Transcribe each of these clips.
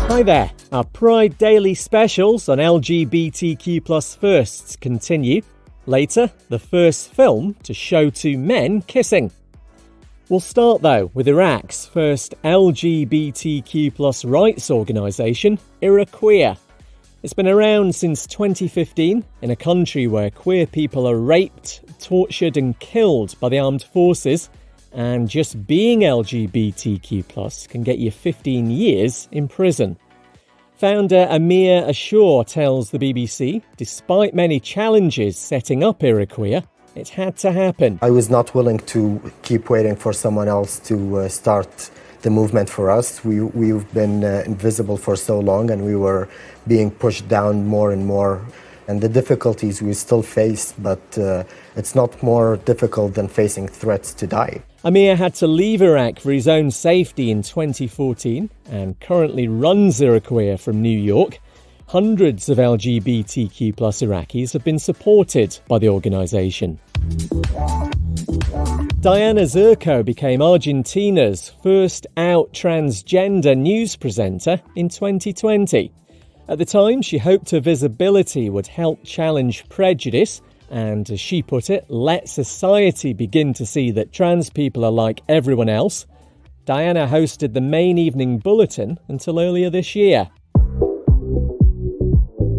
Hi there. Our Pride Daily specials on LGBTQ plus firsts continue. Later, the first film to show two men kissing. We'll start though with Iraq's first LGBTQ plus rights organisation, Queer. It's been around since 2015 in a country where queer people are raped, tortured and killed by the armed forces, and just being LGBTQ plus can get you 15 years in prison. Founder Amir Ashur tells the BBC, despite many challenges setting up Queer, it had to happen. I was not willing to keep waiting for someone else to start the movement for us. We've been invisible for so long, and we were being pushed down more and more. And the difficulties we still face, but it's not more difficult than facing threats to die. Amir had to leave Iraq for his own safety in 2014 and currently runs Queer from New York. Hundreds of LGBTQ plus Iraqis have been supported by the organisation. Diana Zurko became Argentina's first out transgender news presenter in 2020. At the time, she hoped her visibility would help challenge prejudice and, as she put it, let society begin to see that trans people are like everyone else. Diana hosted the main evening bulletin until earlier this year.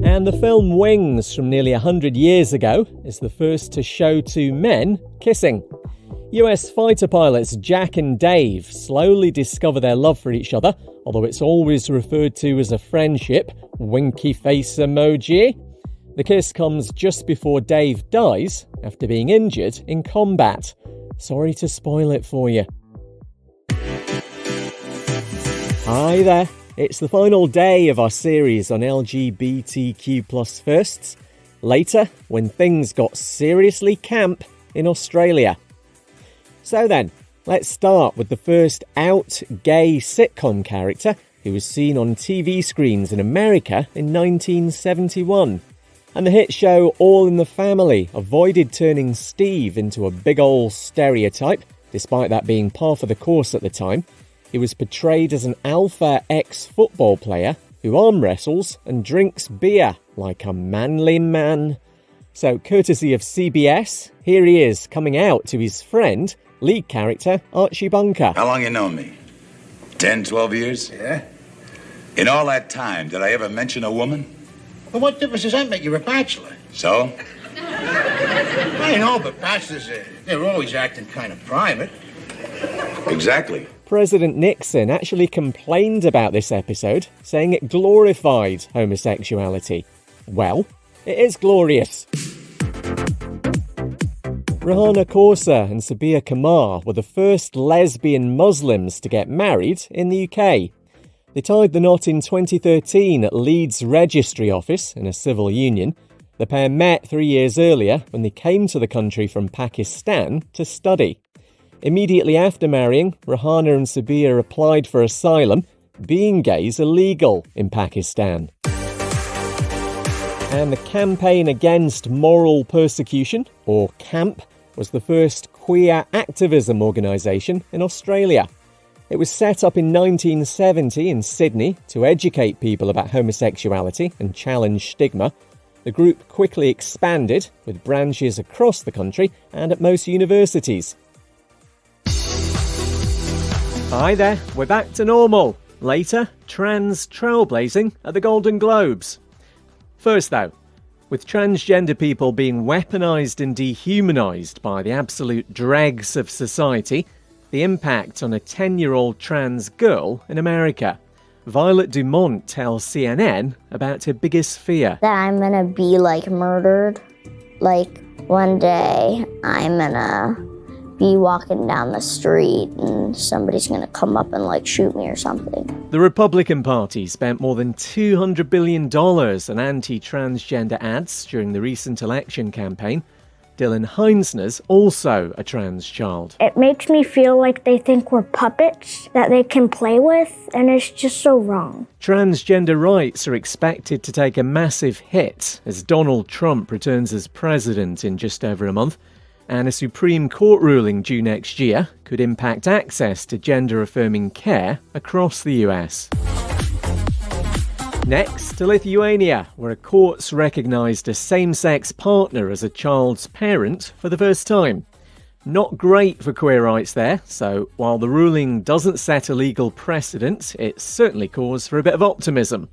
And the film Wings from nearly 100 years ago is the first to show two men kissing. US fighter pilots Jack and Dave slowly discover their love for each other, although it's always referred to as a friendship. Winky face emoji. The kiss comes just before Dave dies after being injured in combat. Sorry to spoil it for you. Hi there. It's the final day of our series on LGBTQ plus firsts. Later, when things got seriously camp in Australia. So then, let's start with the first out gay sitcom character who was seen on TV screens in America in 1971. And the hit show All in the Family avoided turning Steve into a big ol' stereotype, despite that being par for the course at the time. He was portrayed as an alpha ex-football player who arm wrestles and drinks beer like a manly man. So, courtesy of CBS, here he is coming out to his friend, lead character Archie Bunker. How long you known me? 10, 12 years? Yeah. In all that time, did I ever mention a woman? Well, what difference does that make? You're a bachelor. So? I know, but bachelors, they're always acting kind of private. Exactly. President Nixon actually complained about this episode, saying it glorified homosexuality. Well, it is glorious. Rahana Kaursar and Sabia Kamar were the first lesbian Muslims to get married in the UK. They tied the knot in 2013 at Leeds Registry Office in a civil union. The pair met 3 years earlier when they came to the country from Pakistan to study. Immediately after marrying, Rahana and Sabia applied for asylum. Being gay is illegal in Pakistan. And the Campaign Against Moral Persecution, or CAMP, was the first queer activism organisation in Australia. It was set up in 1970 in Sydney to educate people about homosexuality and challenge stigma. The group quickly expanded, with branches across the country and at most universities. Hi there, we're back to normal. Later, trans trailblazing at the Golden Globes. First though, with transgender people being weaponised and dehumanised by the absolute dregs of society, the impact on a 10-year-old trans girl in America. Violet Dumont tells CNN about her biggest fear. That I'm gonna be, murdered. One day, I'm gonna be walking down the street and somebody's gonna come up and, shoot me or something. The Republican Party spent more than $200 billion on anti-transgender ads during the recent election campaign. Dylan Heinsner's also a trans child. It makes me feel like they think we're puppets that they can play with, and it's just so wrong. Transgender rights are expected to take a massive hit as Donald Trump returns as president in just over a month, and a Supreme Court ruling due next year could impact access to gender-affirming care across the US. Next to Lithuania, where a court's recognised a same-sex partner as a child's parent for the first time. Not great for queer rights there, so while the ruling doesn't set a legal precedent, it's certainly cause for a bit of optimism.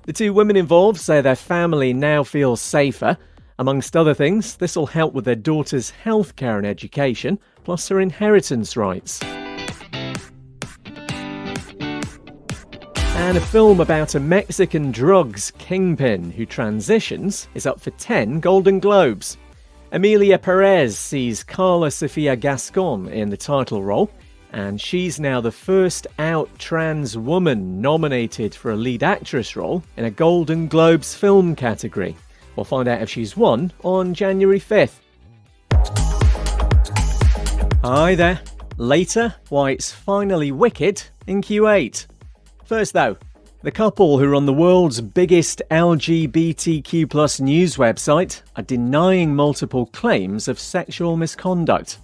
The two women involved say their family now feels safer. Amongst other things, this will help with their daughter's healthcare and education, plus her inheritance rights. And a film about a Mexican drugs kingpin who transitions is up for 10 Golden Globes. Emilia Perez sees Carla Sofia Gascon in the title role, and she's now the first out trans woman nominated for a lead actress role in a Golden Globes film category. We'll find out if she's won on January 5th. Hi there. Later, why it's finally Wicked in Q8. First though, the couple who run the world's biggest LGBTQ plus news website are denying multiple claims of sexual misconduct.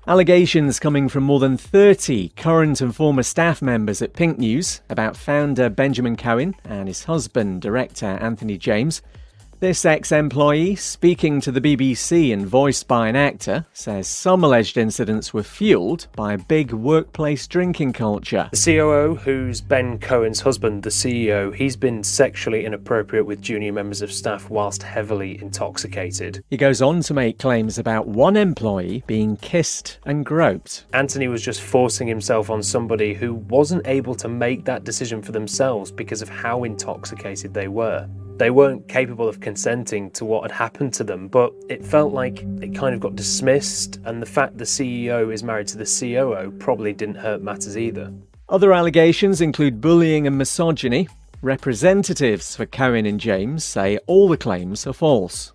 Allegations coming from more than 30 current and former staff members at Pink News about founder Benjamin Cohen and his husband, director Anthony James. This ex-employee, speaking to the BBC and voiced by an actor, says some alleged incidents were fueled by a big workplace drinking culture. The COO, who's Ben Cohen's husband, the CEO, he's been sexually inappropriate with junior members of staff whilst heavily intoxicated. He goes on to make claims about one employee being kissed and groped. Anthony was just forcing himself on somebody who wasn't able to make that decision for themselves because of how intoxicated they were. They weren't capable of consenting to what had happened to them, but it felt like it kind of got dismissed, and the fact the CEO is married to the COO probably didn't hurt matters either. Other allegations include bullying and misogyny. Representatives for Cohen and James say all the claims are false.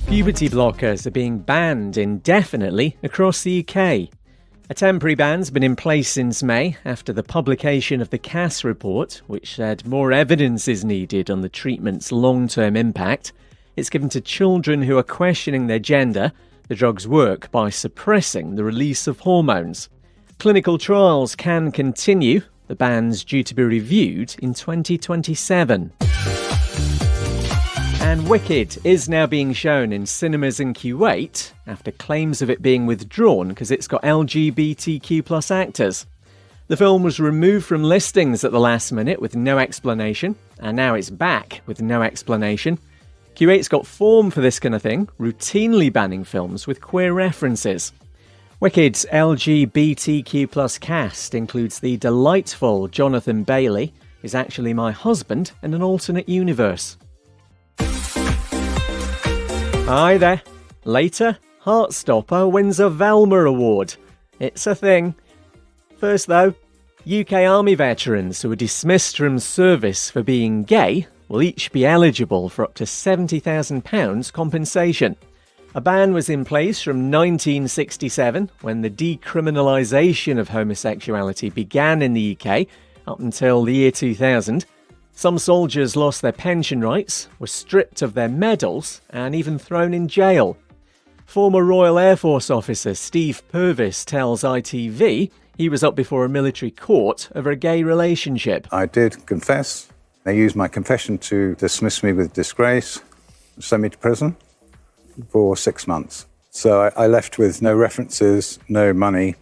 Puberty blockers are being banned indefinitely across the UK. A temporary ban's been in place since May after the publication of the Cass report, which said more evidence is needed on the treatment's long-term impact. It's given to children who are questioning their gender. The drugs work by suppressing the release of hormones. Clinical trials can continue. The ban's due to be reviewed in 2027. And Wicked is now being shown in cinemas in Kuwait after claims of it being withdrawn because it's got LGBTQ plus actors. The film was removed from listings at the last minute with no explanation, and now it's back with no explanation. Kuwait's got form for this kind of thing, routinely banning films with queer references. Wicked's LGBTQ plus cast includes the delightful Jonathan Bailey, who's actually my husband in an alternate universe. Hi there. Later, Heartstopper wins a Velma Award. It's a thing. First though, UK Army veterans who were dismissed from service for being gay will each be eligible for up to £70,000 compensation. A ban was in place from 1967 when the decriminalisation of homosexuality began in the UK up until the year 2000. Some soldiers lost their pension rights, were stripped of their medals, and even thrown in jail. Former Royal Air Force officer Steve Purvis tells ITV he was up before a military court over a gay relationship. I did confess. They used my confession to dismiss me with disgrace, send me to prison for 6 months. So I left with no references, no money,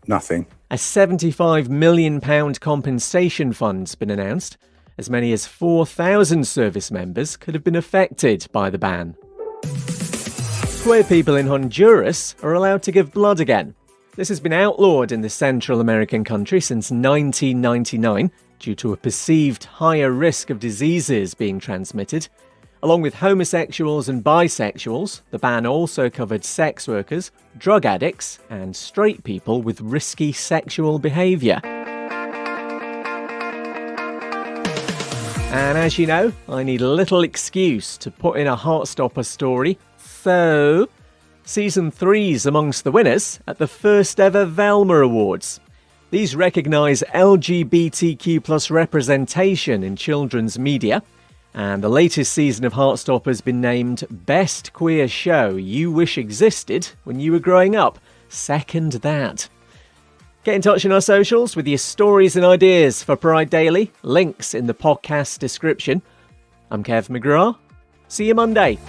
nothing. A £75 million compensation fund's been announced. As many as 4,000 service members could have been affected by the ban. Queer people in Honduras are allowed to give blood again. This has been outlawed in the Central American country since 1999 due to a perceived higher risk of diseases being transmitted. Along with homosexuals and bisexuals, the ban also covered sex workers, drug addicts, and straight people with risky sexual behaviour. And as you know, I need a little excuse to put in a Heartstopper story. So, Season 3's amongst the winners at the first ever Velma Awards. These recognise LGBTQ plus representation in children's media. And the latest season of Heartstopper has been named Best Queer Show You Wish Existed When You Were Growing Up. Second that. Get in touch on our socials with your stories and ideas for Pride Daily. Links in the podcast description. I'm Kev McGrath. See you Monday.